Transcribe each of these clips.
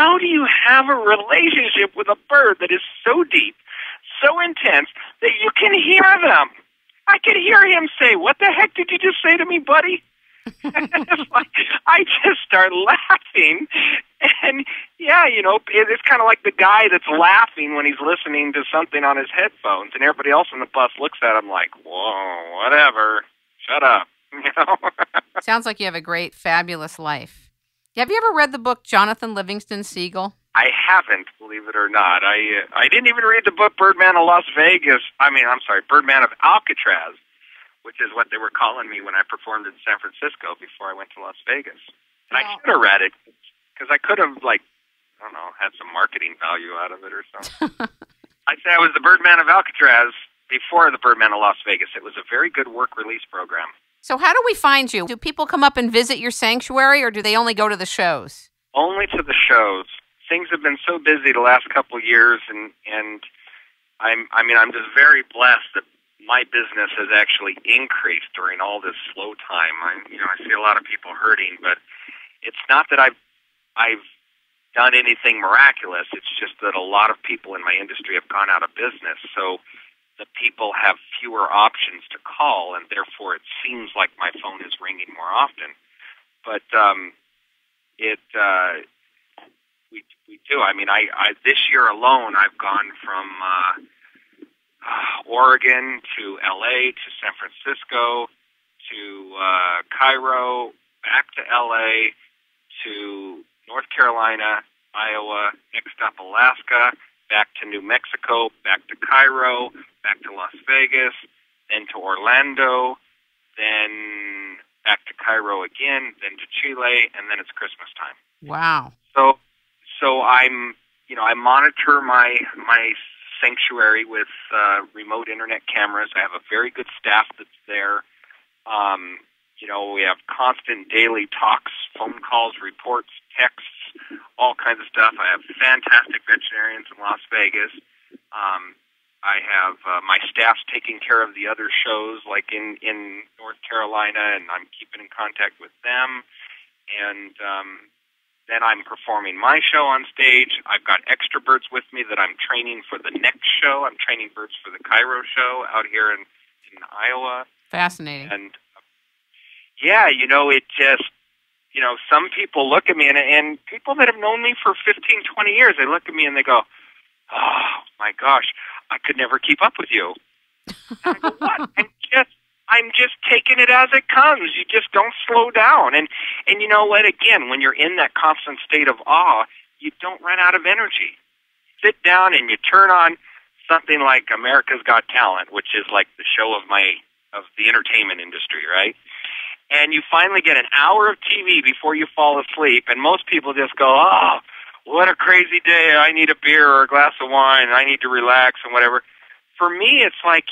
how do you have a relationship with a bird that is so deep, so intense, that you can hear them? I could hear him say, "What the heck did you just say to me, buddy?" It's like, I just start laughing. And, yeah, it's kind of like the guy that's laughing when he's listening to something on his headphones, and everybody else on the bus looks at him like, "Whoa, whatever, shut up." Sounds like you have a great, fabulous life. Have you ever read the book Jonathan Livingston Seagull? I haven't, believe it or not. I didn't even read the book Birdman of Las Vegas. Birdman of Alcatraz, which is what they were calling me when I performed in San Francisco before I went to Las Vegas. And I should have read it, because I could have, had some marketing value out of it or something. I'd say I was the Birdman of Alcatraz before the Birdman of Las Vegas. It was a very good work release program. So how do we find you? Do people come up and visit your sanctuary, or do they only go to the shows? Only to the shows. Things have been so busy the last couple of years, and I'm just very blessed that my business has actually increased during all this slow time. I see a lot of people hurting, but it's not that I've done anything miraculous. It's just that a lot of people in my industry have gone out of business. So the people have fewer options to call, and therefore it seems like my phone is ringing more often. But we do. I this year alone, I've gone from Oregon to L.A. to San Francisco to Cairo, back to L.A. to North Carolina, Iowa, next up Alaska, back to New Mexico, back to Cairo, back to Las Vegas, then to Orlando, then back to Cairo again, then to Chile, and then it's Christmas time. Wow. So I monitor my sanctuary with remote internet cameras. I have a very good staff that's there. We have constant daily talks, phone calls, reports, texts, all kinds of stuff. I have fantastic veterinarians in Las Vegas. I have my staff's taking care of the other shows, like in North Carolina, and I'm keeping in contact with them. And then I'm performing my show on stage. I've got extra birds with me that I'm training for the next show. I'm training birds for the Cairo show out here in Iowa. Fascinating. And it just, some people look at me, and people that have known me for 15, 20 years, they look at me and they go, "Oh, my gosh, I could never keep up with you." And I go, "What?" I'm just taking it as it comes. You just don't slow down. And you know what? Again, when you're in that constant state of awe, you don't run out of energy. Sit down and you turn on something like America's Got Talent, which is like the show of the entertainment industry, right? And you finally get an hour of TV before you fall asleep, and most people just go, "Oh, what a crazy day. I need a beer or a glass of wine. I need to relax," and whatever. For me, it's like,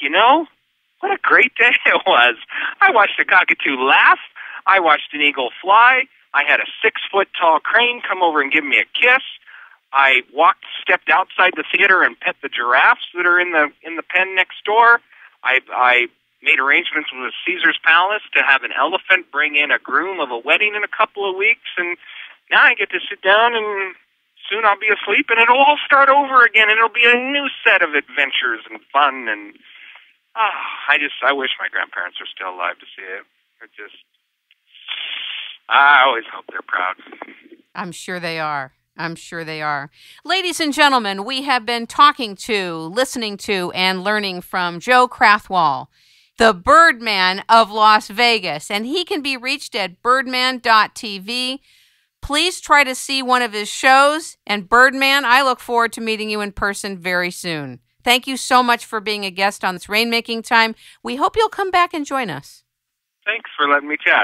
what a great day it was. I watched a cockatoo laugh. I watched an eagle fly. I had a 6-foot-tall crane come over and give me a kiss. I stepped outside the theater and pet the giraffes that are in the pen next door. I made arrangements with Caesar's Palace to have an elephant bring in a groom of a wedding in a couple of weeks, and now I get to sit down, and soon I'll be asleep, and it'll all start over again, and it'll be a new set of adventures and fun, and I wish my grandparents were still alive to see it. I always hope they're proud. I'm sure they are. Ladies and gentlemen, we have been listening to, and learning from Joe Krathwohl, the Birdman of Las Vegas, and he can be reached at birdman.tv. Please try to see one of his shows, and Birdman, I look forward to meeting you in person very soon. Thank you so much for being a guest on this Rainmaking Time. We hope you'll come back and join us. Thanks for letting me chat.